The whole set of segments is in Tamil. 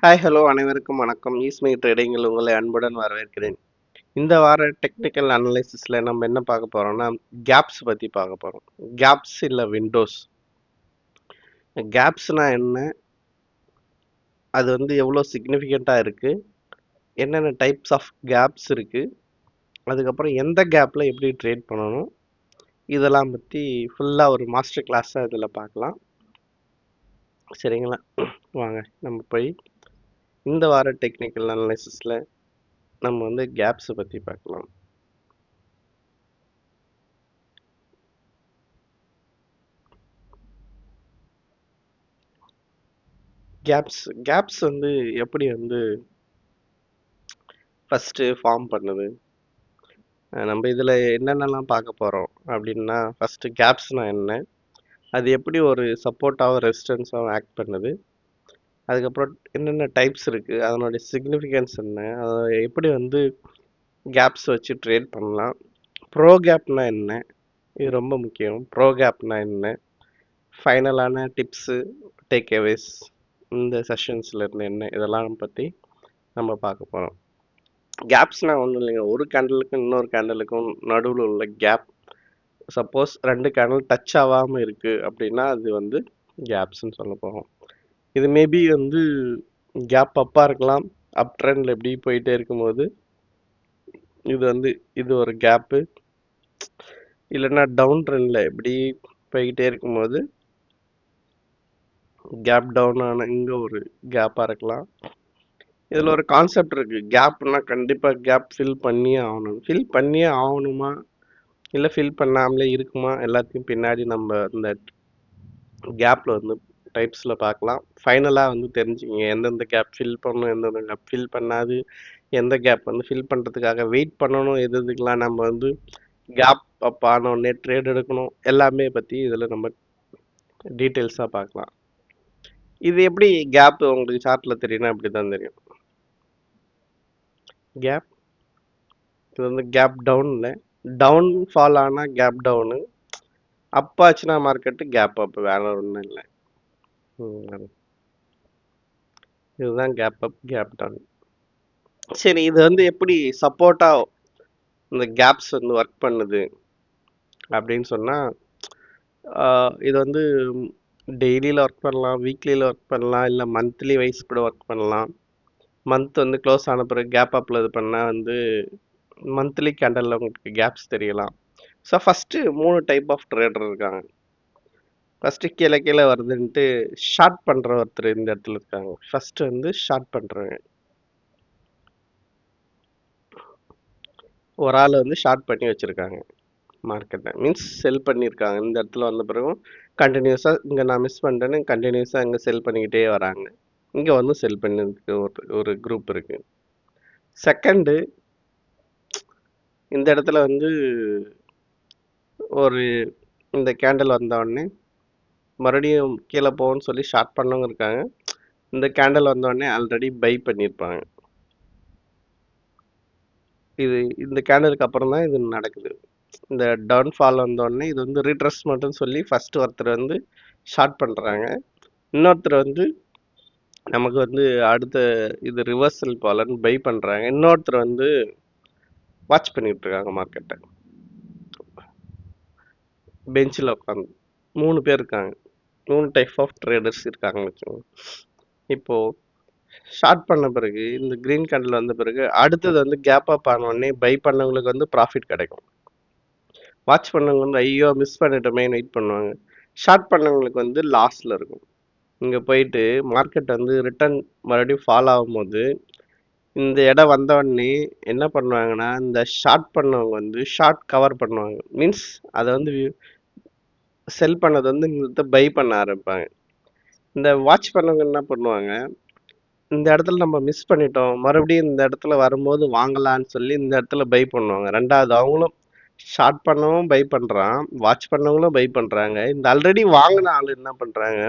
ஹாய் ஹலோ அனைவருக்கும் வணக்கம். ஈஸ்மை ட்ரேடிங்கில் உங்களை அன்புடன் வரவேற்கிறேன். இந்த வார டெக்னிக்கல் அனலைசிஸில் நம்ம என்ன பார்க்க போகிறோம்னா கேப்ஸ் பற்றி பார்க்க போகிறோம். கேப்ஸ் இல்லை விண்டோஸ். கேப்ஸ்னால் என்ன, அது எவ்வளோ சிக்னிஃபிகண்ட்டாக இருக்குது, என்னென்ன டைப்ஸ் ஆஃப் கேப்ஸ் இருக்குது, அதுக்கப்புறம் எந்த கேப்பில் எப்படி ட்ரேட் பண்ணணும், இதெல்லாம் பற்றி ஃபுல்லாக ஒரு மாஸ்டர் கிளாஸாக இதில் பார்க்கலாம். சரிங்களா? வாங்க நம்ம போய் இந்த வார டெக்னிக்கல் அனலைசிஸில் நம்ம கேப்ஸை பற்றி பார்க்கலாம். கேப்ஸ் எப்படி ஃபஸ்ட்டு ஃபார்ம் பண்ணுது, நம்ம இதில் என்னென்னலாம் பார்க்க போகிறோம் அப்படின்னா, ஃபஸ்ட்டு கேப்ஸ்னால் என்ன, அது எப்படி ஒரு சப்போர்ட்டாகவும் ரெசிஸ்டன்ஸாகவும் ஆக்ட் பண்ணுது, அதுக்கப்புறம் என்னென்ன டைப்ஸ் இருக்குது, அதனுடைய சிக்னிஃபிகன்ஸ் என்ன, அதை எப்படி கேப்ஸ் வச்சு ட்ரேட் பண்ணலாம், ப்ரோ கேப்னா என்ன, இது ரொம்ப முக்கியம். ப்ரோ கேப்னா என்ன, ஃபைனலான டிப்ஸு டேக்அவேஸ் இந்த செஷன்ஸில் இருந்து என்ன, இதெல்லாம் பற்றி நம்ம பார்க்க போகிறோம். கேப்ஸ்னால் ஒன்றும் இல்லைங்க, ஒரு கேண்டலுக்கும் இன்னொரு கேண்டலுக்கும் நடுவில் உள்ள கேப். சப்போஸ் ரெண்டு கேண்டில் டச் ஆகாமல் இருக்குது அப்படின்னா அது கேப்ஸ்ன்னு சொல்ல போகிறோம். இது மேபி கேப் அப்பாக இருக்கலாம், அப் ட்ரெண்டில் எப்படி போயிட்டே இருக்கும்போது இது ஒரு கேப்பு, இல்லைன்னா டவுன் ட்ரெண்டில் எப்படி போய்கிட்டே இருக்கும்போது கேப் டவுன் ஆன இங்கே ஒரு கேப்பாக இருக்கலாம். இதில் ஒரு கான்செப்ட் இருக்குது, கேப்னா கண்டிப்பாக கேப் ஃபில் பண்ணியே ஆகணும். ஃபில் பண்ணியே ஆகணுமா இல்லை ஃபில் பண்ணாமலே இருக்குமா, எல்லாத்தையும் பின்னாடி நம்ம இந்த கேப்பில் டைப்ஸில் பார்க்கலாம். ஃபைனலாக தெரிஞ்சுங்க எந்தெந்த கேப் ஃபில் பண்ணணும், எந்தெந்த கேப் ஃபில் பண்ணாது, எந்த கேப் ஃபில் பண்ணுறதுக்காக வெயிட் பண்ணணும், எதுக்கெல்லாம் நம்ம கேப் அப் ஆனோடனே ட்ரேட் எடுக்கணும், எல்லாமே பற்றி இதில் நம்ம டீட்டெயில்ஸாக பார்க்கலாம். இது எப்படி கேப் உங்களுக்கு சார்ட்டில் தெரியும்னா இப்படி தான் தெரியும். கேப் இது கேப் டவுனில் டவுன் ஃபால் ஆனால் கேப் டவுனு, அப் ஆச்சுன்னா மார்க்கெட்டு கேப் அப், வேற ஒன்றும் இல்லை. இதுதான் கேப் அப் கேப் டவுன். சரி, இது எப்படி சப்போர்ட்டாக இந்த கேப்ஸ் ஒர்க் பண்ணுது அப்படின்னு சொன்னால், இது டெய்லியில் ஒர்க் பண்ணலாம், வீக்லியில் ஒர்க் பண்ணலாம், இல்லை மந்த்லி வைஸ் கூட ஒர்க் பண்ணலாம். மந்த் க்ளோஸ் ஆன பிறகு கேப் அப்பில் இது பண்ணால் மந்த்லி கேண்டலில் உங்களுக்கு கேப்ஸ் தெரியலாம். So first 3 type of trader இருக்காங்க. ஃபஸ்ட்டு கீழே கீழே வருதுன்ட்டு ஷார்ட் பண்ணுற ஒருத்தர் இந்த இடத்துல இருக்காங்க. ஃபஸ்ட்டு ஷார்ட் பண்ணுறவங்க, ஒரு ஆள் ஷார்ட் பண்ணி வச்சுருக்காங்க மார்க்கெட்டை, மீன்ஸ் செல் பண்ணியிருக்காங்க. இந்த இடத்துல வந்த பிறகும் கண்டினியூஸாக இங்கே நான் மிஸ் பண்ணிட்டேன்னு கண்டினியூஸாக இங்கே செல் பண்ணிக்கிட்டே வராங்க. இங்கே செல் பண்ணதுக்கு ஒரு குரூப் இருக்குது. செகண்டு, இந்த இடத்துல ஒரு இந்த கேண்டில் வந்தோடனே மறுபடியும் கீழே போகும்னு சொல்லி ஷார்ட் பண்ணவங்க இருக்காங்க. இந்த கேண்டில் வந்தோடனே ஆல்ரெடி பை பண்ணியிருப்பாங்க. இந்த கேண்டலுக்கு அப்புறம் தான் இது நடக்குது. இந்த டவுன்ஃபால் வந்தோடனே இது ரீட்ரஸ்மெண்ட்னு சொல்லி ஃபஸ்ட்டு ஒருத்தர் ஷார்ட் பண்ணுறாங்க. இன்னொருத்தர் நமக்கு அடுத்த இது ரிவர்சல் போலன்னு பை பண்ணுறாங்க. இன்னொருத்தர் வாட்ச் பண்ணிட்டு இருக்காங்க மார்க்கெட்டை, பெஞ்சில் உட்காந்து. 3 பேர் இருக்காங்க, 3 டைப் ஆஃப் ட்ரேடர்ஸ் இருக்காங்கன்னு வச்சுக்கோங்க. இப்போது ஷார்ட் பண்ண பிறகு இந்த க்ரீன் கேண்டில் வந்த பிறகு அடுத்தது கேப் அப் ஆனோடனே பை பண்ணவங்களுக்கு ப்ராஃபிட் கிடைக்கும். வாட்ச் பண்ணவங்க ஐயோ மிஸ் பண்ணிட்டோமேன்னு வெயிட் பண்ணுவாங்க. ஷார்ட் பண்ணவங்களுக்கு லாஸில் இருக்கும். இங்கே போயிட்டு மார்க்கெட் ரிட்டர்ன் மறுபடியும் ஃபால் ஆகும்போது இந்த இடம் வந்தோடனே என்ன பண்ணுவாங்கன்னா, இந்த ஷார்ட் பண்ணவங்க ஷார்ட் கவர் பண்ணுவாங்க. மீன்ஸ் அதை செல் பண்ணது இந்த பை பண்ண ஆரம்பிப்பாங்க. இந்த வாட்ச் பண்ணவங்க என்ன பண்ணுவாங்க, இந்த இடத்துல நம்ம மிஸ் பண்ணிட்டோம், மறுபடியும் இந்த இடத்துல வரும்போது வாங்கலான்னு சொல்லி இந்த இடத்துல பை பண்ணுவாங்க. ரெண்டாவது அவங்களும் ஷார்ட் பண்ணவும் பை பண்ணுறான், வாட்ச் பண்ணவங்களும் பை பண்ணுறாங்க. இந்த ஆல்ரெடி வாங்கின ஆள் என்ன பண்ணுறாங்க,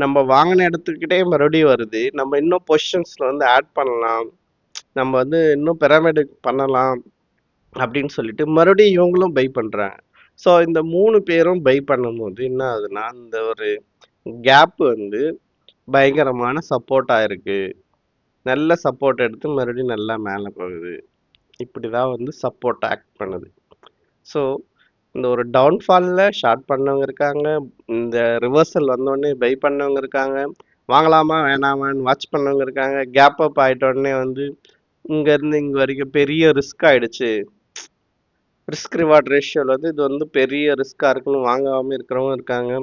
நம்ம வாங்கின இடத்துக்கிட்டே மறுபடியும் வருது, நம்ம இன்னும் பொசிஷன்ஸில் ஆட் பண்ணலாம், நம்ம இன்னும் பிரமிடு பண்ணலாம் அப்படின்னு சொல்லிட்டு மறுபடியும் இவங்களும் பை பண்ணுறாங்க. ஸோ இந்த 3 பேரும் பை பண்ணும்போது என்ன ஆகுதுன்னா, இந்த ஒரு கேப் பயங்கரமான சப்போர்ட் ஆயிருக்கு. நல்ல சப்போர்ட் எடுத்து மறுபடியும் நல்லா மேலே போகுது. இப்படி தான் வந்து சப்போர்ட் ஆக்ட் பண்ணுது. ஸோ இந்த ஒரு டவுன்ஃபாலில் ஷார்ட் பண்ணவங்க இருக்காங்க, இந்த ரிவர்சல் வந்தோடனே பை பண்ணவங்க இருக்காங்க, வாங்கலாமா வேணாமான்னு வாட்ச் பண்ணவங்க இருக்காங்க, கேப் அப் ஆகிட்டோடனே வந்து இங்கேருந்து இங்கே வரைக்கும் பெரிய ரிஸ்க் ஆகிடுச்சு. ரிஸ்க் ரிவார்ட் ரேஷியோவில் வந்து இது வந்து பெரிய ரிஸ்க்காக இருக்குன்னு வாங்காமல் இருக்கிறவங்க இருக்காங்க.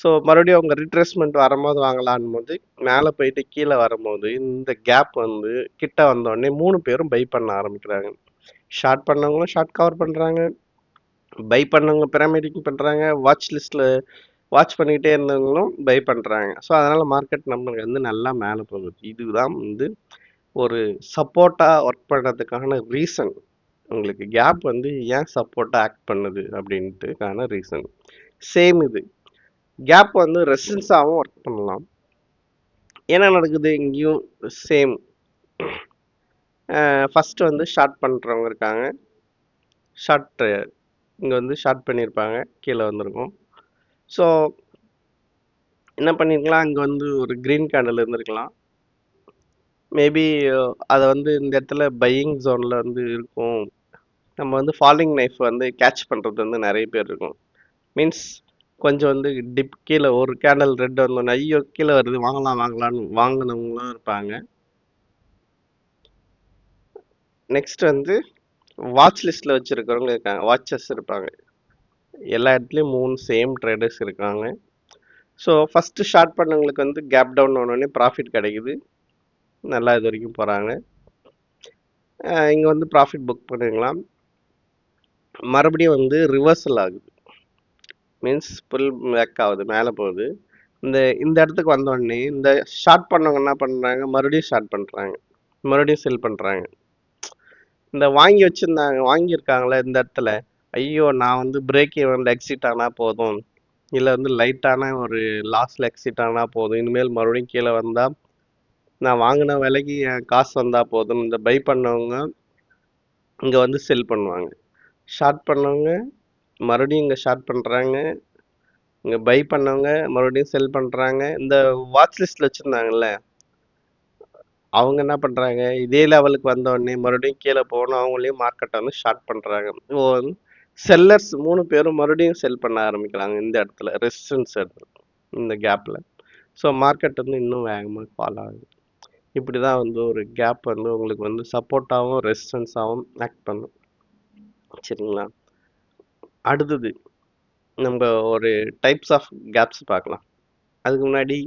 ஸோ மறுபடியும் அவங்க ரிட்ரேஸ்மெண்ட் வரும்போது வாங்கலான் போது மேலே போயிட்டு கீழே வரும்போது இந்த கேப் வந்து கிட்ட வந்தோடனே 3 பேரும் பை பண்ண ஆரம்பிக்கிறாங்க. ஷார்ட் பண்ணவங்களும் ஷார்ட் கவர் பண்ணுறாங்க, பை பண்ணவங்க பிரமிடிங் பண்ணுறாங்க, வாட்ச் லிஸ்ட்டில் வாட்ச் பண்ணிக்கிட்டே இருந்தவங்களும் பை பண்ணுறாங்க. ஸோ அதனால் மார்க்கெட் நம்மளுக்கு வந்து நல்லா மேலே போகுது. இதுதான் வந்து ஒரு சப்போர்ட்டாக ஒர்க் பண்ணுறதுக்கான ரீசன். உங்களுக்கு கேப் வந்து ஏன் சப்போர்ட்டாக ஆக்ட் பண்ணுது அப்படின்ட்டுக்கான ரீசன். சேம் இது கேப் வந்து ரெசிஸ்டன்ஸாகவும் ஒர்க் பண்ணலாம். என்ன நடக்குது இங்கேயும் சேம். ஃபஸ்ட்டு வந்து ஷார்ட் பண்ணுறவங்க இருக்காங்க, ஷார்ட் இங்கே வந்து ஷார்ட் பண்ணியிருப்பாங்க, கீழே வந்திருக்கும். ஸோ என்ன பண்ணியிருக்கலாம், இங்கே வந்து ஒரு க்ரீன் கேண்டில் இருந்திருக்கலாம். மேபி அதை வந்து இந்த இடத்துல பையிங் ஜோனில் வந்து இருக்கும். நம்ம வந்து ஃபாலிங் நைஃப் வந்து கேட்ச் பண்ணுறது வந்து நிறைய பேர் இருக்கும். மீன்ஸ் கொஞ்சம் வந்து டிப் கீழே ஒரு கேண்டில் ரெட் வந்தோடனே ஐயோ கீழே வருது வாங்கலாம் வாங்கலாம்னு வாங்கினவங்களும் இருப்பாங்க. நெக்ஸ்ட் வந்து வாட்ச் லிஸ்ட்டில் வச்சுருக்கிறவங்க இருக்காங்க, வாட்சஸ் இருப்பாங்க. எல்லா இடத்துலையும் 3 சேம் ட்ரேடர்ஸ் இருக்காங்க. ஸோ ஃபஸ்ட்டு ஷார்ட் பண்ணவங்களுக்கு வந்து கேப் டவுன் ஆனோடனே ப்ராஃபிட் கிடைக்குது, நல்லா இது வரைக்கும் போகிறாங்க. இங்கே வந்து ப்ராஃபிட் புக் பண்ணிக்கலாம். மறுபடியும் வந்து ரிவர்சல் ஆகுது, மீன்ஸ் புல் பேக் ஆகுது, மேலே போகுது. இந்த இடத்துக்கு வந்தோடனே இந்த ஷார்ட் பண்ணவங்க என்ன பண்ணுறாங்க, மறுபடியும் ஷார்ட் பண்ணுறாங்க, மறுபடியும் செல் பண்ணுறாங்க. இந்த வாங்கியிருக்காங்களே இந்த இடத்துல ஐயோ நான் வந்து பிரேக் ஈவனில் எக்ஸிட் ஆனால் போதும், இல்லை வந்து லைட்டான ஒரு லாஸில் எக்ஸிட் ஆனால் போதும், இனிமேல் மறுபடியும் கீழே வந்தால் நான் வாங்கின விலைக்கு என் காசு வந்தால் போதும், இந்த பை பண்ணவங்க இங்கே வந்து செல் பண்ணுவாங்க. ஷார்ட் பண்ணவங்க மறுபடியும் இங்கே ஷார்ட் பண்ணுறாங்க, இங்கே பை பண்ணவங்க மறுபடியும் செல் பண்ணுறாங்க. இந்த வாட்ச் லிஸ்ட்டில் வச்சுருந்தாங்கல்ல அவங்க என்ன பண்ணுறாங்க, இதே லெவலுக்கு வந்தோடனே மறுபடியும் கீழே போகணும், அவங்களையும் மார்க்கெட்டை வந்து ஷார்ட் பண்ணுறாங்க. செல்லர்ஸ் 3 பேரும் மறுபடியும் செல் பண்ண ஆரம்பிக்கிறாங்க இந்த இடத்துல, ரெசிஸ்டன்ஸ் இடத்துல, இந்த கேப்பில். ஸோ மார்க்கெட் வந்து இன்னும் வேகமாக ஃபால் ஆகுது. இப்படி தான் வந்து ஒரு கேப் வந்து உங்களுக்கு வந்து சப்போர்ட்டாகவும் ரெசிஸ்டன்ஸாகவும் ஆக்ட் பண்ணும். சரிங்களா? அடுத்தது நம்ம ஒரு டைப்ஸ் ஆஃப் கேப்ஸ் பார்க்கலாம். அதுக்கு முன்னாடி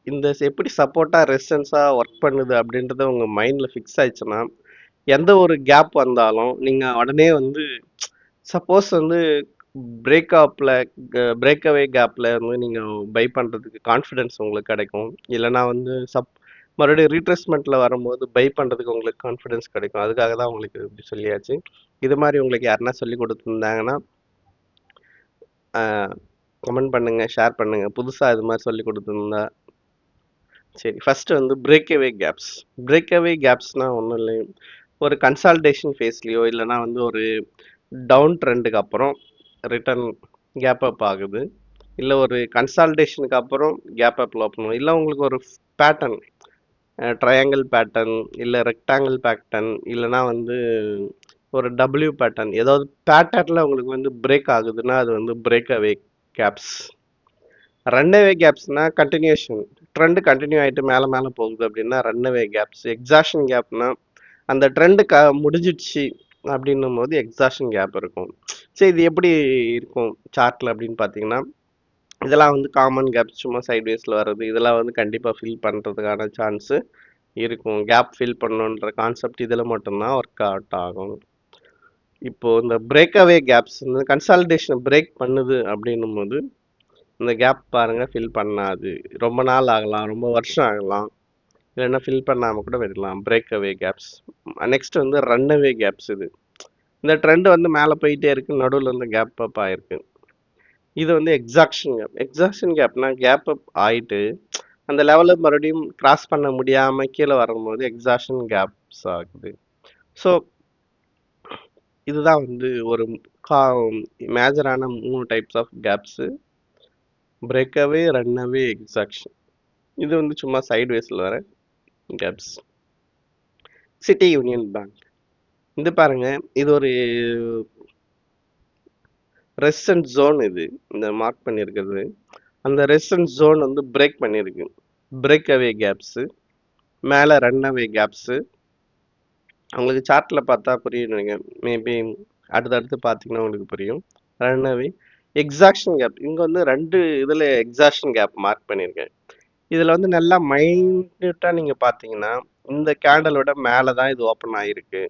இந்த எப்படி சப்போர்ட்டாக ரெசிஸ்டன்ஸாக ஒர்க் பண்ணுது அப்படின்றத உங்கள் மைண்டில் ஃபிக்ஸ் ஆயிடுச்சுன்னா எந்த ஒரு கேப் வந்தாலும் நீங்கள் உடனே வந்து சப்போஸ் வந்து பிரேக்அவே கேப்பில் வந்து நீங்கள் பை பண்ணுறதுக்கு கான்ஃபிடென்ஸ் உங்களுக்கு கிடைக்கும். இல்லைனா வந்து மறுபடியும் ரீட்ரேஸ்மெண்ட்டில் வரும்போது பை பண்ணுறதுக்கு உங்களுக்கு கான்ஃபிடென்ஸ் கிடைக்கும். அதுக்காக தான் உங்களுக்கு இப்படி சொல்லியாச்சு. இது மாதிரி உங்களுக்கு யாருன்னா சொல்லி கொடுத்துருந்தாங்கன்னா கமெண்ட் பண்ணுங்கள், ஷேர் பண்ணுங்கள். புதுசாக இது மாதிரி சொல்லி கொடுத்துருந்தா சரி. ஃபஸ்ட்டு வந்து பிரேக்அவே கேப்ஸ்னால் ஒன்றும் இல்லை, ஒரு கன்சால்டேஷன் ஃபேஸ்லேயோ இல்லைனா வந்து ஒரு டவுன் ட்ரெண்டுக்கு அப்புறம் ரிட்டர்ன் கேப் அப் ஆகுது, இல்லை ஒரு கன்சால்டேஷனுக்கு அப்புறம் கேப் அப்பில் ஓப்பன், இல்லை உங்களுக்கு ஒரு பேட்டர்ன் ட்ரையாங்கிள் பேட்டர்ன் இல்லை ரெக்டாங்கிள் பேட்டர்ன் இல்லைனா வந்து ஒரு டபிள்யூ பேட்டர்ன், ஏதாவது பேட்டர்னில் உங்களுக்கு வந்து பிரேக் ஆகுதுன்னா அது வந்து breakaway caps. Runaway கேப்ஸ்னால் continuation, trend continue ஆகிட்டு மேலே மேலே போகுது அப்படின்னா ரன்அவே கேப்ஸ். எக்ஸாஷன் கேப்னா அந்த ட்ரெண்டு முடிஞ்சிடுச்சு அப்படின்னும் போது எக்ஸாஷன் கேப் இருக்கும். சரி, இது எப்படி இருக்கும் சார்ட்டில் அப்படின்னு பார்த்தீங்கன்னா, இதெல்லாம் வந்து காமன் கேப்ஸ், சும்மா சைட்வேஸில் வர்றது, இதெல்லாம் வந்து கண்டிப்பாக ஃபில் பண்ணுறதுக்கான சான்ஸு இருக்கும். கேப் ஃபில் பண்ணணுன்ற கான்செப்ட் இதில் மட்டும்தான் ஒர்க் அவுட் ஆகும். இப்போது இந்த பிரேக்அவே கேப்ஸ் இந்த கன்சால்டேஷனை பிரேக் பண்ணுது அப்படின்னும் போது இந்த கேப் பாருங்கள் ஃபில் பண்ணாது, ரொம்ப நாள் ஆகலாம், ரொம்ப வருஷம் ஆகலாம், இல்லைன்னா ஃபில் பண்ணாமல் கூட விடலாம். Breakaway caps. நெக்ஸ்ட் வந்து ரன்அவே கேப்ஸ். இந்த ட்ரெண்ட் வந்து மேலே போயிட்டே இருக்குது, நடுவில் இருந்து கேப் அப் ஆகிருக்கு, இது வந்து எக்ஸாக்ஷன் கேப்னா கேப் அப் ஆகிட்டு அந்த லெவலில் மறுபடியும் கிராஸ் பண்ண முடியாமல் கீழே வரும்போது எக்ஸாக்ஷன் கேப்ஸ் ஆகுது. ஸோ இதுதான் வந்து ஒரு மேஜரான 3 types of caps: breakaway, runaway, எக்ஸாக்ஷன். இது வந்து சும்மா சைட்வேஸில் வர கேப்ஸ். City union bank. இது பாருங்க, இது ஒரு ரெசிஸ்டன்ட் ஜோன். இது இந்த மார்க் பண்ணியிருக்கிறது, அந்த ரெசிஸ்டன்ட் ஜோன் வந்து பிரேக் பண்ணியிருக்கு. பிரேக் அவே கேப்ஸு, மேலே ரன் அவே கேப்ஸு. உங்களுக்கு சார்ட்டில் பார்த்தா புரியும் நினைக்கிறேன். மேபி அடுத்தடுத்து பார்த்தீங்கன்னா உங்களுக்கு புரியும். ரன் அவே எக்ஸாக்ஷன் கேப், இங்கே வந்து 2 இதில் எக்ஸாக்ஷன் கேப் மார்க் பண்ணியிருக்கேன். இதில் வந்து நல்லா மைன்யூட்டாக நீங்கள் பார்த்தீங்கன்னா இந்த கேண்டலோட மேலே தான் இது ஓப்பன் ஆகிருக்கு.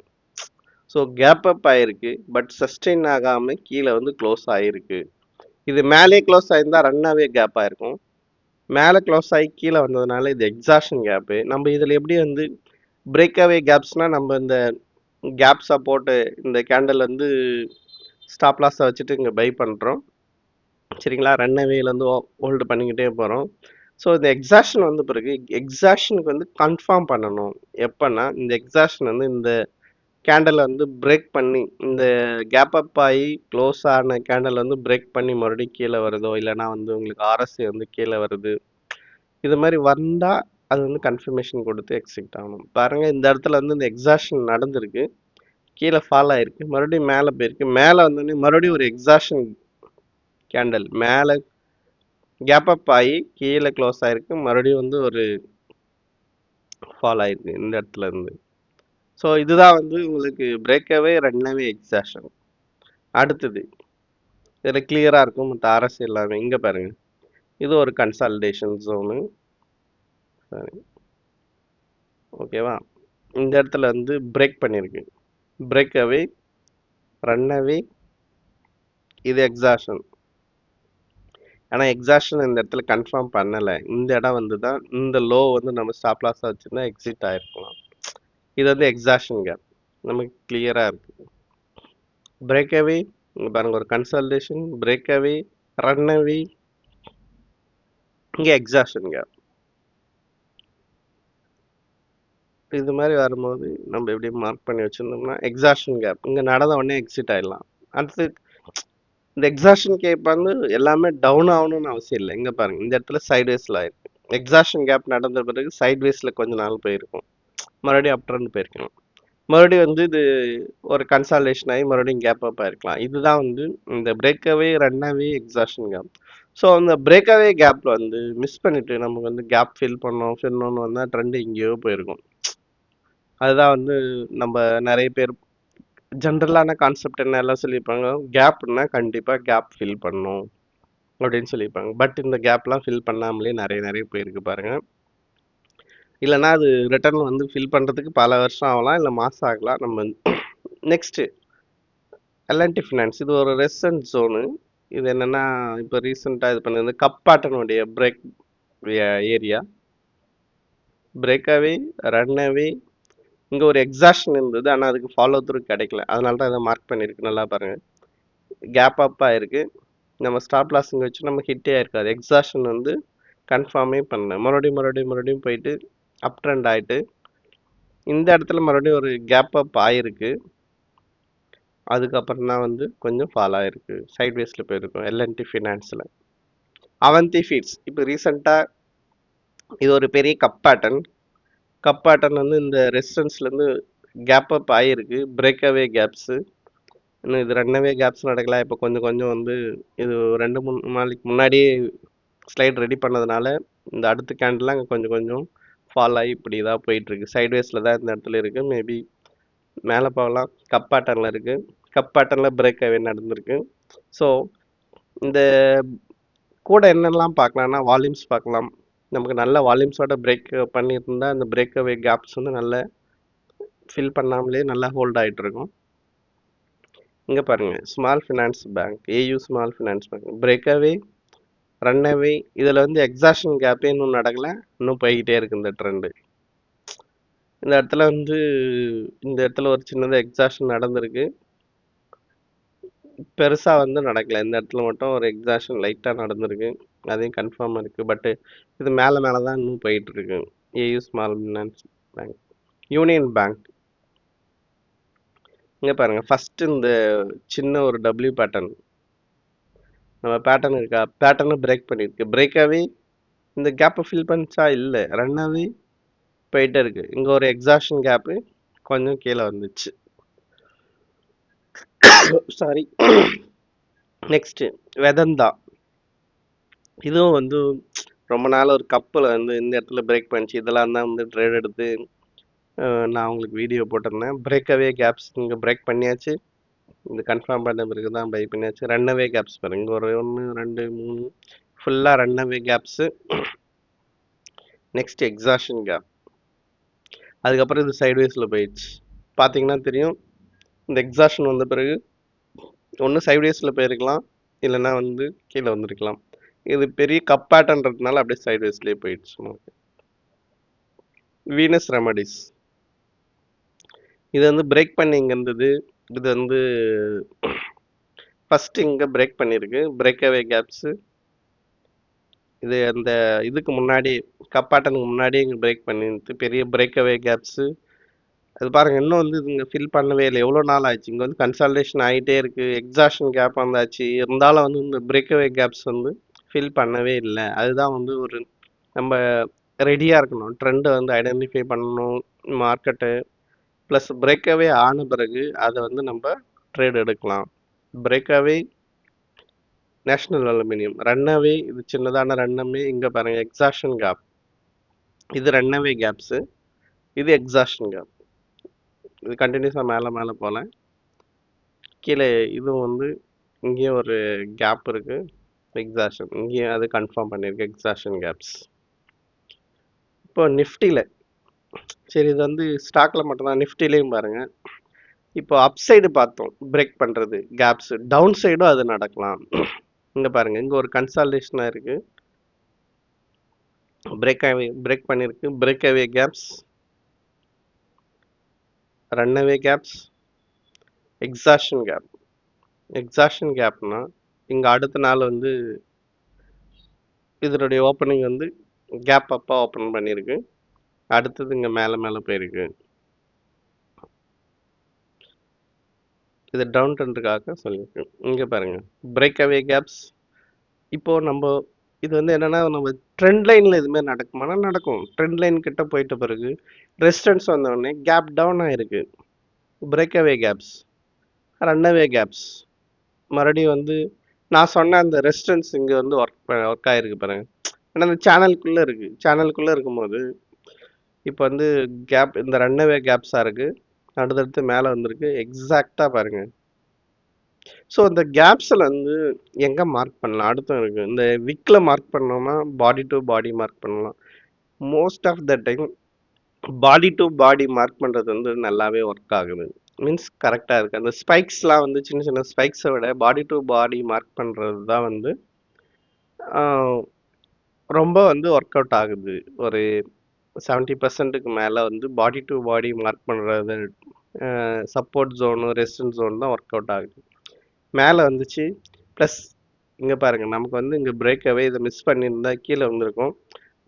ஸோ கேப் அப் ஆகிருக்கு, பட் சஸ்டெயின் ஆகாமல் கீழே வந்து க்ளோஸ் ஆகிருக்கு. இது மேலே க்ளோஸ் ஆகிருந்தா ரன் அவே கேப் ஆயிருக்கும். மேலே க்ளோஸ் ஆகி கீழே வந்ததுனால இது எக்ஸாக்ஷன் கேப்பு. நம்ம இதில் எப்படி வந்து பிரேக் அவே கேப்ஸ்னால் நம்ம இந்த கேப் சப்போர்ட்டு இந்த கேண்டல் வந்து ஸ்டாப் லாஸை வச்சுட்டு இங்கே பை பண்ணுறோம், சரிங்களா. ரன் அவேலேருந்து ஹோல்டு பண்ணிக்கிட்டே போகிறோம். ஸோ இந்த எக்ஸாக்ஷன் வந்த பிறகு எக்ஸாக்ஷனுக்கு வந்து கன்ஃபார்ம் பண்ணணும். எப்போன்னா இந்த எக்ஸாக்ஷன் வந்து இந்த கேண்டலை வந்து பிரேக் பண்ணி இந்த கேப் அப் ஆகி க்ளோஸ் ஆன கேண்டல் வந்து பிரேக் பண்ணி மறுபடியும் கீழே வருதோ, இல்லைனா வந்து உங்களுக்கு ஆர்எஸ்சி வந்து கீழே வருது, இது மாதிரி வந்தால் அது வந்து கன்ஃபர்மேஷன் கொடுத்து எக்ஸிட் ஆகணும். பாருங்கள், இந்த இடத்துல வந்து இந்த எக்ஸாக்ஷன் நடந்திருக்கு, கீழே ஃபால் ஆகிருக்கு, மறுபடியும் மேலே போயிருக்கு. மேலே வந்தோடனே மறுபடியும் ஒரு எக்ஸாக்ஷன் கேண்டல் மேலே கேப் அப் ஆகி கீழே க்ளோஸ் ஆகிருக்கு, மறுபடியும் வந்து ஒரு ஃபால் ஆகிருக்கு இந்த இடத்துல இருந்து. ஸோ இதுதான் வந்து உங்களுக்கு பிரேக்கவே ரன்னவே எக்ஸாக்ஷன். அடுத்தது இதில் கிளியராக இருக்கும் மற்ற அரசு எல்லாமே. இங்கே பாருங்கள், இது ஒரு கன்சால்டேஷன் ஜோனு, சரி ஓகேவா. இந்த இடத்துல வந்து பிரேக் பண்ணியிருக்கு, பிரேக் அவே, ரன் அவே, இது எக்ஸாக்ஷன். ஆனால் எக்ஸாக்ஷன் இந்த இடத்துல கன்ஃபார்ம் பண்ணலை. இந்த இடம் வந்து தான் இந்த லோ வந்து நம்ம ஸ்டாப் லாஸாக வச்சுருந்தா எக்ஸிட் ஆகிருக்கலாம். இது வந்து எக்ஸாக்ஷன் கேப் நமக்கு கிளியராக இருக்குது. பிரேக் அவே இங்கே பாருங்கள், ஒரு consultation, break away, run away, இங்கே எக்ஸாக்ஷன் கேப். இது மாதிரி வரும்போது நம்ம எப்படி மார்க் பண்ணி வச்சுருந்தோம்னா எக்ஸாக்ஷன் கேப், இங்கே நடந்த உடனே எக்ஸிட் ஆகிடலாம். அடுத்து இந்த எக்ஸாக்ஷன் கேப் வந்து எல்லாமே டவுன் ஆகணும்னு அவசியம் இல்லை. இங்கே பாருங்கள், இந்த இடத்துல சைட்வேஸில் ஆயிருக்கு. எக்ஸாக்ஷன் கேப் நடந்த பிறகு சைட்வேஸில் கொஞ்ச நாள் போயிருக்கும், மறுபடியும் அப் ட்ரெண்ட் போயிருக்கணும், மறுபடியும் வந்து இது ஒரு கன்சால்டேஷன் ஆகி மறுபடியும் கேப் அப் ஆயிருக்கலாம். இதுதான் வந்து இந்த பிரேக்கவே, ரன்னவே, எக்ஸாக்ஷன் கேப். ஸோ அந்த பிரேக்கவே கேப்பில் வந்து மிஸ் பண்ணிவிட்டு நமக்கு வந்து கேப் ஃபில் பண்ணணும்னு வந்தால் ட்ரெண்டு எங்கேயோ போயிருக்கும். அதுதான் வந்து நம்ம நிறைய பேர் ஜென்ரலான கான்செப்ட் என்ன எல்லாம் சொல்லியிருப்பாங்க, கேப்னா கண்டிப்பாக கேப் ஃபில் பண்ணும் அப்படின்னு சொல்லியிருப்பாங்க. பட் இந்த கேப்லாம் ஃபில் பண்ணாமலே நிறைய போயிருக்கு பாருங்கள். இல்லைனா அது ரிட்டர்ன் வந்து ஃபில் பண்ணுறதுக்கு பல வருஷம் ஆகலாம், இல்லை மாதம் ஆகலாம். நம்ம நெக்ஸ்ட்டு எல்என்டி ஃபினான்ஸ், இது ஒரு ரெசிஸ்டன்ட் ஜோனு. இது என்னென்னா இப்போ ரீசெண்டாக இது பண்ணது கப் பேட்டர்னுடைய break area, break away, run away, இங்கே ஒரு எக்ஸாக்ஷன் இருந்தது, ஆனால் அதுக்கு ஃபாலோ த்ரூ கிடைக்கல, அதனால தான் இதை மார்க் பண்ணியிருக்கு. நல்லா பாருங்கள், கேப் அப் ஆகிருக்கு, நம்ம ஸ்டாப் லாஸ் இங்கே வச்சு நம்ம ஹிட்டே ஆயிருக்காது. எக்ஸாக்ஷன் வந்து கன்ஃபார்மே பண்ணல, மறுபடியும் போயிட்டு அப் ட்ரெண்ட் ஆகிட்டு இந்த இடத்துல மறுபடியும் ஒரு கேப் அப் ஆகிருக்கு. அதுக்கப்புறம் தான் வந்து கொஞ்சம் ஃபால் ஆகிருக்கு, சைட்வேஸில் போயிருக்கும் எல்என்டி ஃபினான்ஸில். அவந்தி ஃபீட்ஸ் இப்போ ரீசெண்டாக இது ஒரு பெரிய கப் பேட்டர்ன் வந்து இந்த ரெசிஸ்டன்ஸ்லேருந்து கேப் அப் ஆகிருக்கு, பிரேக் அவே கேப்ஸு. இன்னும் இது ரன்னவே கேப்ஸ் நடக்கல. இப்போ கொஞ்சம் வந்து இது 2-3 நாளைக்கு முன்னாடியே ஸ்லைட் ரெடி பண்ணதுனால இந்த அடுத்த கேண்டெலாம் கொஞ்சம் ஃபால் ஆகி இப்படி தான் போயிட்டுருக்கு. சைட்வேஸில் தான் இந்த இடத்துல இருக்குது. மேபி மேலே போகலாம். கப் பேட்டர்னில் இருக்குது, கப் பேட்டர்னில் பிரேக் அவே நடந்திருக்கு. ஸோ இந்த கூட என்னெல்லாம் பார்க்கலாம்னா வால்யூம்ஸ் பார்க்கலாம். நமக்கு நல்ல வால்யூம்ஸோட பிரேக் பண்ணியிருந்தால் இந்த பிரேக் அவே கேப்ஸ் வந்து நல்ல ஃபில் பண்ணாமலே நல்லா ஹோல்ட் ஆகிட்டு இருக்கும். இங்கே பாருங்கள், small finance bank, AU small finance bank, break away, run அவே, இதில் வந்து எக்ஸாக்ஷன் கேப்பே இன்னும் நடக்கலை, இன்னும் போய்கிட்டே இருக்குது இந்த ட்ரெண்டு. இந்த இடத்துல வந்து இந்த இடத்துல ஒரு சின்னதாக எக்ஸாக்ஷன் நடந்திருக்கு, பெருசாக வந்து நடக்கலை. இந்த இடத்துல மட்டும் ஒரு எக்ஸாக்ஷன் லைட்டாக நடந்திருக்கு, அதையும் கன்ஃபார்மாக இருக்குது. பட்டு இது மேலே தான் இன்னும் போயிட்டுருக்கு. AU small finance bank, union bank. இங்கே பாருங்கள், ஃபஸ்ட்டு இந்த சின்ன ஒரு டபிள்யூ பேட்டர்ன், நம்ம பேட்டர்ன் இருக்கா, பேட்டர்னை பிரேக் பண்ணியிருக்கு, பிரேக்காகவே இந்த கேப்பை ஃபில் பண்ணிச்சா, இல்லை, ரன்னாகவே போயிட்டே இருக்குது. இங்கே ஒரு எக்ஸாக்ஷன் கேப்பு, கொஞ்சம் கீழே வந்துச்சு. சாரி. நெக்ஸ்ட் வெதந்தா. இதுவும் வந்து ரொம்ப நாள் ஒரு கப்பில் வந்து இந்த இடத்துல பிரேக் பண்ணிச்சு. இதெல்லாம் தான் வந்து ட்ரேட் எடுத்து நான் உங்களுக்கு வீடியோ போட்டிருந்தேன். பிரேக்கவே கேப்ஸ் இங்கே பிரேக் பண்ணியாச்சு. இது கன்ஃபார்ம் பண்ண பிறகு தான் பை பண்ணியாச்சு. ரன்னவே கேப்ஸ் பாருங்க. இங்கே ஒரு 1 2 3 ஃபுல்லாக runaway gaps. Next exhaustion gap. அதுக்கப்புறம் இது சைட்வேஸில் போயிடுச்சு. பார்த்தீங்கன்னா தெரியும், இந்த எக்ஸாஷன் வந்த பிறகு ஒன்று சைட்வேஸில் போயிருக்கலாம், இல்லைன்னா வந்து கீழே வந்திருக்கலாம். இது பெரிய கப் பேட்டர்ன்றதுனால அப்படியே சைட்வேஸ்லேயே போயிடுச்சு நமக்கு. Venus remedies. இது வந்து பிரேக் பண்ணி இங்கே இருந்தது. இது வந்து ஃபர்ஸ்ட் இங்கே பிரேக் பண்ணியிருக்கு. Breakaway caps. இது அந்த இதுக்கு முன்னாடி கப்பாட்டனுக்கு முன்னாடி இங்கே பிரேக் பண்ணிட்டு பெரிய பிரேக்அவே கேப்ஸு. அது பாருங்க, இன்னும் வந்து இங்கே ஃபில் பண்ணவே இல்லை. எவ்வளோ நாள் ஆச்சு. இங்கே வந்து கன்சல்டேஷன் ஆகிட்டே இருக்கு. எக்ஸாஷன் கேப் வந்தாச்சு. இருந்தாலும் வந்து இந்த பிரேக்அவே கேப்ஸ் வந்து ஃபில் பண்ணவே இல்லை. அதுதான் வந்து ஒரு நம்ம ரெடியாக இருக்கணும். ட்ரெண்டை வந்து ஐடென்டிஃபை பண்ணணும் மார்க்கெட்டு. ப்ளஸ் பிரேக்அவே ஆன பிறகு அதை வந்து நம்ம ட்ரேட் எடுக்கலாம். Breakaway national aluminium. ரன்னவே இது சின்னதான ரன்னவே. இங்கே பாருங்க எக்ஸாஷன் கேப். இது ரன்னவே கேப்ஸு. இது எக்ஸாஷன் கேப். இது கண்டினியூஸாக மேலே மேலே போகல. கீழே இதுவும் வந்து இங்கேயும் ஒரு கேப் இருக்கு. எக்ஸாஷன் இங்கேயும் அது கன்ஃபார்ம் பண்ணியிருக்கு. Exhaustion gaps. இப்போ நிஃப்டியில் சரி, இது வந்து ஸ்டாக்ல மட்டும்தான். நிஃப்டிலையும் பாருங்க, இப்போ அப் சைடு பார்த்தோம் பிரேக் பண்ணுறது கேப்ஸ். டவுன் சைடும் அது நடக்கலாம். இங்கே பாருங்க, இங்கே ஒரு கன்சால்டேஷனாக இருக்கு. பிரேக் பண்ணியிருக்கு. Breakaway gaps, runaway gaps, exhaustion gap. Exhaustion கேப்னா இங்கே அடுத்த நாள் வந்து இதனுடைய ஓப்பனிங் வந்து கேப் அப்பாக ஓப்பன் பண்ணியிருக்கு. அடுத்தது இங்கே மேலே மேலே போயிருக்கு. இது டவுன் ட்ரெண்டுக்காக சொல்லியிருக்கு. இங்கே பாருங்க பிரேக்அவே கேப்ஸ். இப்போது நம்ம இது வந்து என்னென்னா, நம்ம ட்ரெண்ட் லைனில் இதுமாரி நடக்குமானா நடக்கும். ட்ரெண்ட் லைன் கிட்ட போயிட்ட பிறகு ரெசிஸ்டன்ஸ் வந்தோடனே கேப் டவுன் ஆகிருக்கு. Breakaway gaps, runaway caps. மறுபடியும் வந்து நான் சொன்ன அந்த ரெசிஸ்டன்ஸ் இங்கே வந்து ஒர்க் ஆகிருக்கு பாருங்க. ஏன்னா அந்த சேனலுக்குள்ளே இருக்குது. சேனலுக்குள்ளே இருக்கும்போது இப்போ வந்து கேப் இந்த ரன்னவே கேப்ஸாக இருக்குது. அடுத்தடுத்து மேலே வந்திருக்கு. எக்ஸாக்டாக பாருங்கள். ஸோ இந்த கேப்ஸில் வந்து எங்கே மார்க் பண்ணலாம்? அடுத்தும் இருக்குது. இந்த விக்கில் மார்க் பண்ணோம்னா பாடி டு பாடி மார்க் பண்ணலாம். Most of the time body to body mark பண்ணுறது வந்து நல்லாவே ஒர்க் ஆகுது. மீன்ஸ் கரெக்டாக இருக்குது. அந்த ஸ்பைக்ஸ்லாம் வந்து சின்ன சின்ன ஸ்பைக்ஸை விட பாடி டு பாடி மார்க் பண்ணுறது தான் வந்து ரொம்ப வந்து ஒர்க் அவுட் ஆகுது. ஒரு 70%க்கு மேலே வந்து பாடி டு பாடி மார்க் பண்ணுறது, சப்போர்ட் ஜோனு ரெசிஸ்டன்ஸ் ஜோன் தான் ஒர்க் அவுட் ஆகுது. மேலே வந்துச்சு. ப்ளஸ் இங்கே பாருங்கள், நமக்கு வந்து இங்கே பிரேக்அவே இதை மிஸ் பண்ணியிருந்தா கீழே வந்திருக்கும்.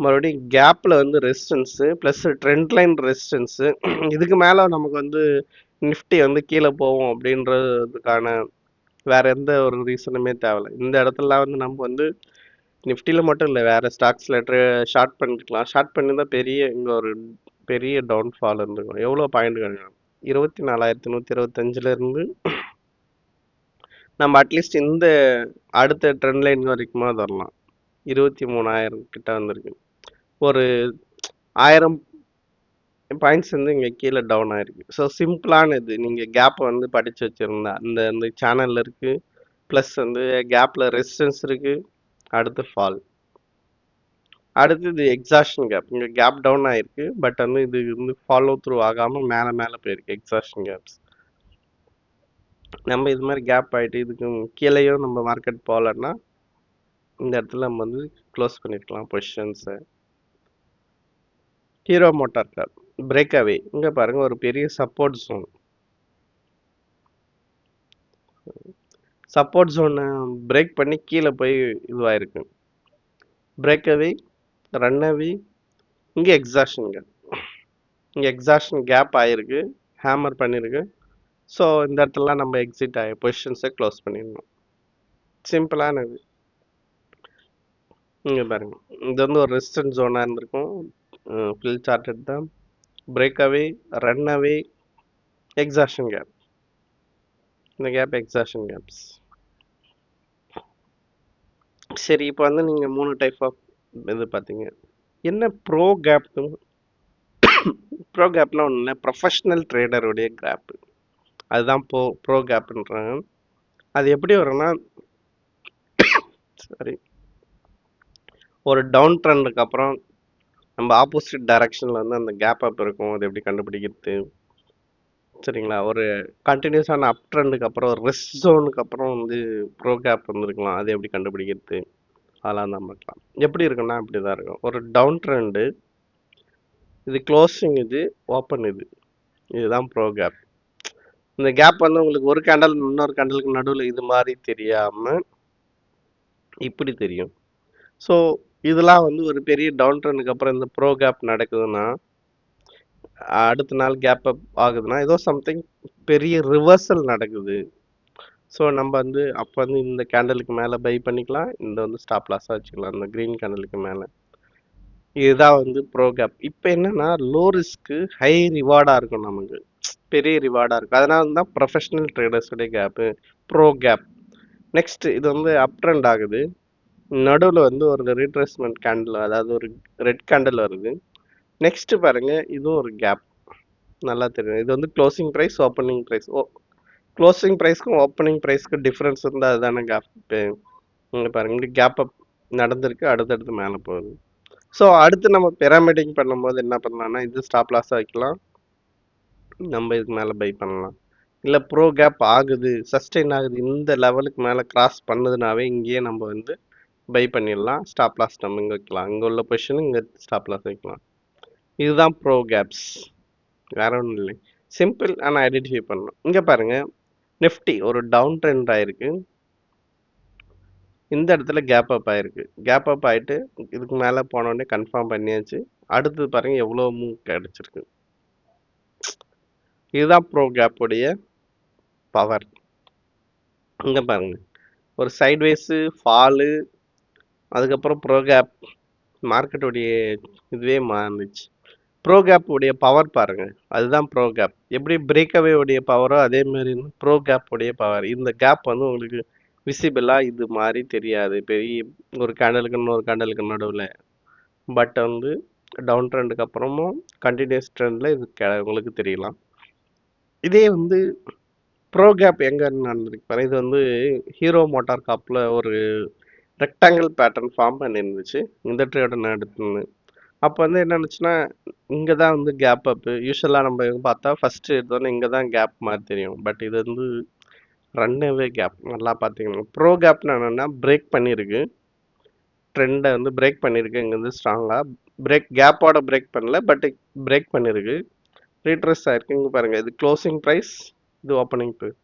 மறுபடியும் கேப்பில் வந்து resistance plus trend line resistance. இதுக்கு மேலே நமக்கு வந்து நிஃப்டி வந்து கீழே போகும் அப்படின்றதுக்கான வேறு எந்த ஒரு ரீசனுமே தேவையில்லை. இந்த இடத்துல வந்து நம்ம வந்து நிஃப்டியில் மட்டும் இல்லை, வேறு ஸ்டாக்ஸில் ஷார்ட் பண்ணிக்கலாம். ஷார்ட் பண்ணியிருந்தால் இங்கே ஒரு பெரிய டவுன்ஃபால் இருந்துக்கும். எவ்வளோ பாயிண்ட்கள்? 24,125லேருந்து நம்ம அட்லீஸ்ட் இந்த அடுத்த ட்ரெண்ட் லைன் வரைக்குமா வரலாம். 23,000 கிட்ட வந்திருக்கு. ஒரு 1000 பாயிண்ட்ஸ் வந்து இங்கே கீழே டவுன் ஆயிருக்கு. ஸோ சிம்பிளான இது. நீங்கள் கேப்பை வந்து படித்து வச்சுருந்தா இந்த இந்த சேனலில் இருக்குது. ப்ளஸ் வந்து கேப்பில் ரெசிஸ்டன்ஸ் இருக்குது. அடுத்து ஃபால். அடுத்து இது எக்ஸாஷன் கேப். இங்கே கேப் டவுன் ஆகிருக்கு. பட் வந்து இது வந்து ஃபாலோ த்ரூ ஆகாமல் மேலே மேலே போயிருக்கு எக்ஸாஷன் கேப்ஸ். நம்ம இது மாதிரி கேப் ஆகிட்டு இதுக்கு கீழேயும் நம்ம மார்க்கெட் போகலன்னா இந்த இடத்துல நம்ம வந்து க்ளோஸ் பண்ணிருக்கலாம் பொசிஷன்ஸை. Hero MotoCorp breakaway. இங்கே பாருங்கள், ஒரு பெரிய சப்போர்ட் ஜோன். சப்போர்ட் ஜோனை பிரேக் பண்ணி கீழே போய் இதுவாயிருக்கு. பிரேக்அவே, ரன்னவே, இங்கே எக்ஸாஷன் கேப். இங்கே எக்ஸாஷன் கேப் ஆகிருக்கு, ஹேமர் பண்ணியிருக்கு. ஸோ இந்த இடத்துலலாம் நம்ம எக்ஸிட் ஆகி பொசிஷன்ஸை க்ளோஸ் பண்ணிடணும். சிம்பிளானது. இங்கே பாருங்கள், இது வந்து ஒரு ரெசிஸ்டன்ஸ் ஜோனாக இருந்திருக்கும். ஃபில் சார்ட்டட் தான். Breakaway, ரன்னவே, exhaustion gap. இந்த கேப் எக்ஸாஷன் கேப்ஸ். சரி, இப்போ வந்து நீங்க 3 டைப் ஆஃப் இது பார்த்தீங்க. என்ன ப்ரோ கேப்? ப்ரோ கேப்னா ஒண்ணு இல்ல, ப்ரொஃபஷனல் ட்ரேடருடைய கேப். அதுதான் ப்ரோ கேப்ன்றாங்க. அது எப்படி வரும்னா, சரி, ஒரு டவுன் ட்ரெண்டுக்கு அப்புறம் நம்ம ஆப்போசிட் டைரக்ஷன்ல வந்து அந்த கேப் அப் இருக்கும். அது எப்படி கண்டுபிடிக்கிறது? சரிங்களா? ஒரு கண்டினியூஸான அப் ட்ரெண்டுக்கு அப்புறம் ரெஸ்ட் ஜோனுக்கு அப்புறம் வந்து ப்ரோ கேப் வந்துருக்கலாம். அது எப்படி கண்டுபிடிக்கிறது? அதெல்லாம் தான் பார்க்கலாம். எப்படி இருக்குன்னா இப்படி தான் இருக்கும். ஒரு டவுன் ட்ரெண்டு, இது க்ளோசிங், இது ஓப்பன், இதுதான் ப்ரோ கேப். இந்த கேப் வந்து உங்களுக்கு ஒரு கேண்டல் இன்னொரு கேண்டலுக்கு நடுவில் இது மாதிரி தெரியாம இப்படி தெரியும். ஸோ இதெல்லாம் வந்து ஒரு பெரிய டவுன் ட்ரெண்டுக்கு அப்புறம் இந்த ப்ரோ கேப் நடக்குதுன்னா, அடுத்த நாள் கேப் அப் ஆகுதுன்னா, ஏதோ சம்திங் பெரிய ரிவர்சல் நடக்குது. ஸோ நம்ம வந்து அப்போ வந்து இந்த கேண்டலுக்கு மேலே பை பண்ணிக்கலாம், இந்த வந்து ஸ்டாப் லாஸாக வச்சுக்கலாம், இந்த க்ரீன் கேண்டலுக்கு மேலே. இதுதான் வந்து ப்ரோ கேப். இப்போ என்னன்னா, லோ ரிஸ்க்கு ஹை ரிவார்டாக இருக்கும், நமக்கு பெரிய ரிவார்டாக இருக்கும். அதனால தான் ப்ரொஃபஷனல் ட்ரேடர்ஸுடைய கேப்பு ப்ரோ கேப். நெக்ஸ்ட் இது வந்து அப் ட்ரெண்ட் ஆகுது, நடுவில் வந்து ஒரு ரீட்ரேஸ்மெண்ட் கேண்டில், அதாவது ஒரு ரெட் கேண்டில் வருது. நெக்ஸ்ட் பாருங்க, இதுவும் ஒரு கேப். நல்லா தெரியும், இது வந்து closing price, opening price. Closing ப்ரைஸ்க்கும் ஓப்பனிங் ப்ரைஸ்க்கும் டிஃப்ரென்ஸ் இருந்தால் அதுதானே கேப். இங்கே பாருங்க, இங்கே கேப் அப் நடந்திருக்கு, அடுத்தடுத்து மேலே போகுது. ஸோ அடுத்து நம்ம பிரமிடிங் பண்ணும்போது என்ன பண்ணலாம்னா, இது ஸ்டாப் லாஸாக வைக்கலாம், நம்ம இதுக்கு மேலே பை பண்ணலாம். இல்லை ப்ரோ கேப் ஆகுது, சஸ்டெயின் ஆகுது, இந்த லெவலுக்கு மேலே கிராஸ் பண்ணுதுனாவே இங்கேயே நம்ம வந்து பை பண்ணிடலாம். ஸ்டாப் லாஸ் நம்ம இங்கே வைக்கலாம், இங்கே உள்ள பொசிஷன் இங்கே ஸ்டாப் லாஸ் வைக்கலாம். இதுதான் ப்ரோ கேப்ஸ், வேற ஒன்றும் இல்லை. சிம்பிள், ஆனால் ஐடென்டிஃபை பண்ணணும். இங்கே பாருங்க, நிஃப்டி ஒரு டவுன் ட்ரெண்ட் ஆயிருக்கு, இந்த இடத்துல கேப் அப் ஆயிருக்கு. கேப் அப் ஆயிட்டு இதுக்கு மேலே போனோடனே கன்ஃபார்ம் பண்ணியாச்சு. அடுத்தது பாருங்க எவ்வளோ மூவ் கிடைச்சிருக்கு. இதுதான் ப்ரோ கேப்புடைய பவர். இங்கே பாருங்க, ஒரு சைட்வேஸு ஃபாலு, அதுக்கப்புறம் ப்ரோ கேப், மார்க்கெட்டுடைய இதுவே மாறிச்சு. ப்ரோ கேப் உடைய பவர் பாருங்க, அதுதான் ப்ரோ கேப். எப்படி பிரேக்அவே உடைய பவரோ அதே மாதிரி ப்ரோ கேப் உடைய பவர். இந்த கேப் வந்து உங்களுக்கு விசிபிளா இது மாதிரி தெரியாது பெரிய ஒரு கேண்டலுக்கு இன்னொரு கேண்டலுக்கு நடுவில். பட் வந்து டவுன் ட்ரெண்டுக்கு அப்புறமும் கண்டினியூஸ் ட்ரெண்டில் இது உங்களுக்கு தெரியலாம். இதே வந்து ப்ரோ கேப் எங்கே நடந்திருக்கு பாருங்க, இது வந்து ஹீரோ மோட்டார் காப்பில் ஒரு ரெக்டாங்கிள் பேட்டர்ன் ஃபார்ம் பண்ணியிருந்துச்சு இந்த ட்ரேட நடத்துன்னு. அப்போ வந்து என்ன நினச்சுன்னா, இங்கே தான் வந்து கேப் அப்பு. யூஸ்வலாக நம்ம பார்த்தா ஃபஸ்ட்டு எடுத்தோன்னே இங்கே தான் கேப் மாதிரி தெரியும். பட் இது வந்து ரன்அவே கேப். நல்லா பார்த்தீங்கன்னா ப்ரோ கேப்னு என்னென்னா பிரேக் பண்ணியிருக்கு, ட்ரெண்டை வந்து பிரேக் பண்ணியிருக்கு. இங்கே வந்து ஸ்ட்ராங்காக கேப்போட பிரேக் பண்ணல, பட் பிரேக் பண்ணியிருக்கு, ரீட்ரெஸ் ஆயிருக்கு. இங்கே பாருங்கள், இது க்ளோசிங் ப்ரைஸ், இது ஓப்பனிங் ப்ரைஸ்.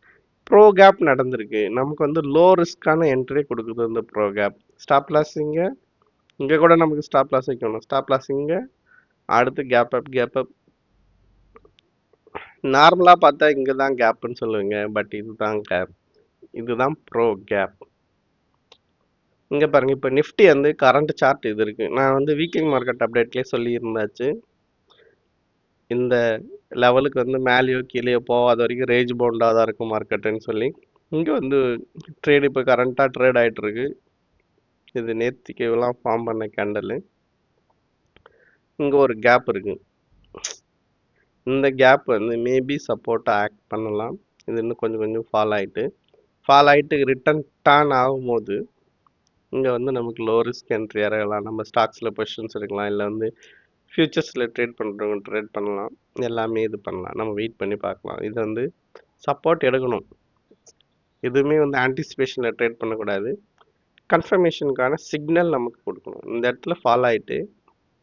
ப்ரோ கேப் நடந்திருக்கு, நமக்கு வந்து லோ ரிஸ்க்கான என்ட்ரி கொடுக்குது இந்த ப்ரோ கேப். ஸ்டாப் லாஸ் இங்கே கூட நமக்கு ஸ்டாப் லாஸ் வைக்கணும். ஸ்டாப் லாஸ் இங்கே, அடுத்து கேப் அப். நார்மலாக பார்த்தா இங்கே தான் கேப்புன்னு சொல்லுவீங்க, பட் இதுதான் கேப், இதுதான் ப்ரோ கேப். இங்கே பாருங்கள், இப்போ நிஃப்டி வந்து கரண்ட் சார்ட் இது இருக்குது. நான் வந்து வீக்லி மார்க்கெட் அப்டேட்லேயே சொல்லியிருந்தாச்சு, இந்த லெவலுக்கு வந்து மேலேயோ கீழேயோ போகாத வரைக்கும் ரேஞ்ச் பவுண்டாக தான் இருக்கும் மார்க்கெட்டுன்னு சொல்லி. இங்கே வந்து ட்ரேட் இப்போ கரண்ட்டாக ட்ரேட் ஆகிட்டு இருக்கு. இது நேற்றுக்கு எல்லாம் ஃபார்ம் பண்ண கேண்டலு. இங்கே ஒரு கேப் இருக்கு, இந்த கேப் வந்து மேபி சப்போர்ட்டாக ஆக்ட் பண்ணலாம். இது இன்னும் கொஞ்சம் ஃபால் ஆகிட்டு ரிட்டன் டர்ன் ஆகும்போது இங்கே வந்து நமக்கு லோ ரிஸ்க் என்ட்ரி இறங்கலாம். நம்ம ஸ்டாக்ஸில் பொசிஷன்ஸ் எடுக்கலாம், இல்லை வந்து ஃபியூச்சர்ஸில் ட்ரேட் பண்ணுறவங்க ட்ரேட் பண்ணலாம், எல்லாமே இது பண்ணலாம். நம்ம வெயிட் பண்ணி பார்க்கலாம். இது வந்து சப்போர்ட் எடுக்கணும், எதுவுமே வந்து ஆன்டிசிபேஷனில் ட்ரேட் பண்ணக்கூடாது. கன்ஃபர்மேஷனுக்கான சிக்னல் நமக்கு கொடுக்கணும். இந்த இடத்துல ஃபால் ஆகிட்டு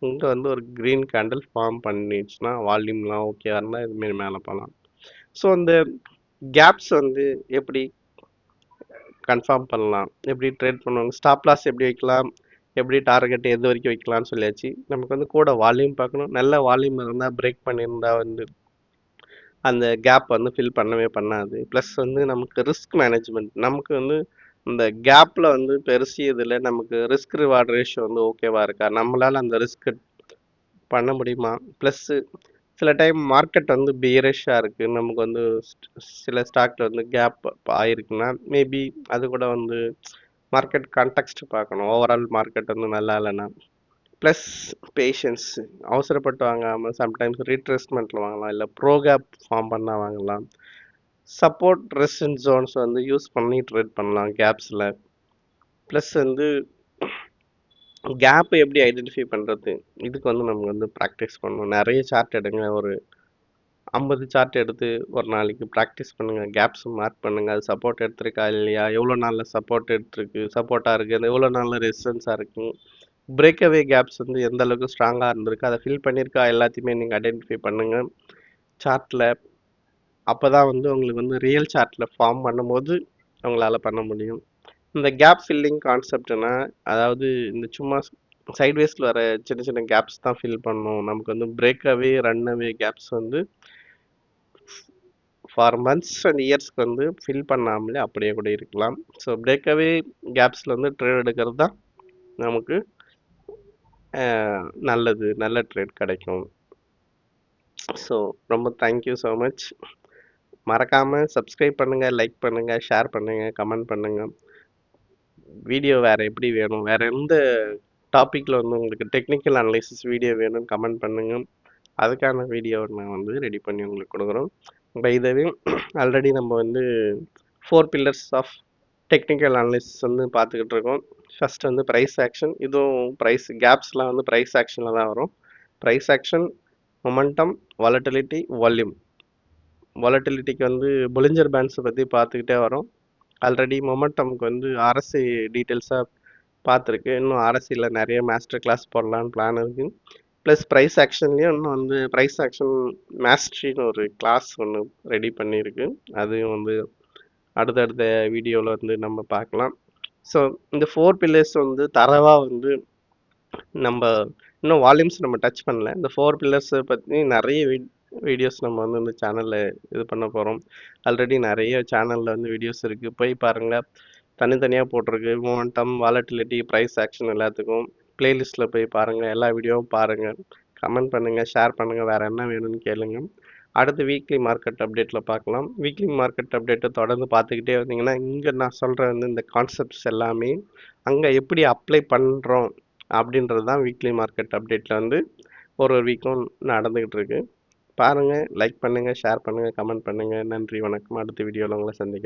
இங்கே வந்து ஒரு க்ரீன் கேண்டில் ஃபார்ம் பண்ணிடுச்சுன்னா, வால்யூம்லாம் ஓகேவா இருந்தால் இதுமாரி மேலே போகலாம். ஸோ இந்த கேப்ஸ் வந்து எப்படி கன்ஃபார்ம் பண்ணலாம், எப்படி ட்ரேட் பண்ணுவாங்க, ஸ்டாப் லாஸ் எப்படி வைக்கலாம், எப்படி டார்கெட் எது வரைக்கும் வைக்கலாம்னு சொல்லியாச்சு. நமக்கு வந்து கூட வால்யூம் பார்க்கணும். நல்ல வால்யூம் இருந்தால் பிரேக் பண்ணியிருந்தா வந்து அந்த கேப் வந்து ஃபில் பண்ணவே பண்ணாது. ப்ளஸ் வந்து நமக்கு ரிஸ்க் மேனேஜ்மெண்ட், நமக்கு வந்து இந்த கேப்பில் வந்து பெருசு இதில் நமக்கு ரிஸ்க் ரிவார்ட் ரேஷியோ வந்து ஓகேவா இருக்கா, நம்மளால் அந்த ரிஸ்க் பண்ண முடியுமா, ப்ளஸ்ஸு சில டைம் மார்க்கெட் வந்து பியரிஷாக இருக்குது, நமக்கு வந்து சில ஸ்டாக்ல வந்து கேப் ஆயிருக்குன்னா மேபி அது கூட வந்து மார்க்கெட் கான்டெக்ஸ்ட் பார்க்கணும். ஓவரால் மார்க்கெட் வந்து நல்லா இல்லைன்னா ப்ளஸ் பேஷன்ஸ், அவசரப்பட்டு வாங்காமல் சம்டைம்ஸ் ரீட்ரேஸ்மெண்ட்டில் வாங்கலாம், இல்லை ப்ரோ கேப் ஃபார்ம் பண்ணால் வாங்கலாம். சப்போர்ட் ரெசிஸ்டன்ஸ் ஜோன்ஸ் வந்து யூஸ் பண்ணி ட்ரேட் பண்ணலாம் கேப்ஸில். ப்ளஸ் வந்து கேப் எப்படி ஐடென்டிஃபை பண்ணுறது, இதுக்கு வந்து நம்ம வந்து ப்ராக்டிஸ் பண்ணணும். நிறைய சார்ட் எடுங்க, ஒரு 50 சார்ட் எடுத்து ஒரு நாளைக்கு ப்ராக்டிஸ் பண்ணுங்கள். கேப்ஸ் மார்க் பண்ணுங்கள், அது சப்போர்ட் எடுத்திருக்கா இல்லையா, எவ்வளோ நாளில் சப்போர்ட் எடுத்திருக்கு, சப்போர்ட்டாக இருக்குது, அது எவ்வளோ நாளில் ரெசிஸ்டன்ஸாக இருக்குது, பிரேக்அவே கேப்ஸ் வந்து எந்த அளவுக்கு ஸ்ட்ராங்காக இருந்திருக்கு, அதை ஃபில் பண்ணியிருக்கா, எல்லாத்தையுமே நீங்கள் ஐடென்டிஃபை பண்ணுங்கள் சார்ட்டில். அப்போ தான் வந்து உங்களுக்கு வந்து ரியல் சார்ட்டில் ஃபார்ம் பண்ணும்போது உங்களால் பண்ண முடியும். இந்த கேப் ஃபில்லிங் கான்செப்ட்னா, அதாவது இந்த சும்மா சைட்வேஸில் வர சின்ன சின்ன கேப்ஸ் தான் ஃபில் பண்ணணும். நமக்கு வந்து பிரேக்அவே ரன்அவே கேப்ஸ் வந்து ஃபார் மந்த்ஸ் அண்ட் இயர்ஸ்க்கு வந்து ஃபில் பண்ணாமலே அப்படியே கூட இருக்கலாம். ஸோ பிரேக்அவே கேப்ஸில் வந்து ட்ரேட் எடுக்கிறது தான் நமக்கு நல்லது, நல்ல ட்ரேட் கிடைக்கும். ஸோ ரொம்ப தேங்க்யூ ஸோ மச். மறக்காமல் சப்ஸ்கிரைப் பண்ணுங்கள், லைக் பண்ணுங்கள், ஷேர் பண்ணுங்கள், கமெண்ட் பண்ணுங்கள். வீடியோ வேறு எப்படி வேணும், வேறு எந்த டாப்பிக்கில் வந்து உங்களுக்கு டெக்னிக்கல் அனலைசிஸ் வீடியோ வேணும்னு கமெண்ட் பண்ணுங்கள். அதுக்கான வீடியோ நான் வந்து ரெடி பண்ணி உங்களுக்கு கொடுக்குறோம். பை த வே ஆல்ரெடி நம்ம வந்து 4 பில்லர்ஸ் ஆஃப் டெக்னிக்கல் அனலைசிஸ் வந்து பார்த்துக்கிட்டு இருக்கோம். ஃபர்ஸ்ட் வந்து ப்ரைஸ் ஆக்ஷன், இதுவும் ப்ரைஸ் கேப்ஸ்லாம் வந்து ப்ரைஸ் ஆக்ஷனில் தான் வரும். Price action, momentum, volatility, volume. வாலட்டிலிட்டிக்கு வந்து பொலிஞ்சர் பேண்ட்ஸை பற்றி பார்த்துக்கிட்டே வரோம். ஆல்ரெடி மொமெண்டம்க்கு வந்து ஆர்எஸ்ஐ டீட்டெயில்ஸாக பார்த்துருக்கு. இன்னும் ஆர்எஸ்சியில் நிறைய மாஸ்டர் கிளாஸ் போடலான்னு பிளான் இருக்குது. ப்ளஸ் ப்ரைஸ் ஆக்ஷன்லேயும் இன்னும் வந்து ப்ரைஸ் ஆக்ஷன் மாஸ்ட்ரின்னு ஒரு கிளாஸ் ஒன்று ரெடி பண்ணியிருக்கு. அதையும் வந்து அடுத்தடுத்த வீடியோவில் வந்து நம்ம பார்க்கலாம். ஸோ இந்த 4 பில்லர்ஸ் வந்து தரவாக வந்து நம்ம இன்னும் வால்யூம்ஸ் நம்ம டச் பண்ணல. இந்த 4 பில்லர்ஸை பற்றி நிறைய வீடியோஸ் நம்ம வந்து இந்த சேனலில் இது பண்ண போகிறோம். ஆல்ரெடி நிறைய சேனலில் வந்து வீடியோஸ் இருக்குது, போய் பாருங்கள். தனித்தனியாக போட்டிருக்கு, மொமெண்டம், வாலட்டிலிட்டி, ப்ரைஸ் ஆக்ஷன் எல்லாத்துக்கும் பிளேலிஸ்ட்டில் போய் பாருங்கள். எல்லா வீடியோவும் பாருங்கள், கமெண்ட் பண்ணுங்கள், ஷேர் பண்ணுங்கள், வேறு என்ன வேணும்னு கேளுங்க. அடுத்து வீக்லி மார்க்கெட் அப்டேட்டில் பார்க்கலாம். வீக்லி மார்க்கெட் அப்டேட்டை தொடர்ந்து பார்த்துக்கிட்டே வந்தீங்கன்னா இங்கே நான் சொல்கிற வந்து இந்த கான்செப்ட்ஸ் எல்லாமே அங்கே எப்படி அப்ளை பண்ணுறோம் அப்படின்றது தான் வீக்லி மார்க்கெட் அப்டேட்டில் வந்து ஒரு வீக்கும் நடந்துக்கிட்டு இருக்கு. பாருங்கள், லைக் பண்ணுங்கள், ஷேர் பண்ணுங்கள், கமெண்ட் பண்ணுங்கள். நன்றி, வணக்கம். அடுத்த வீடியோவில் உங்களை சந்திக்கிறேன்.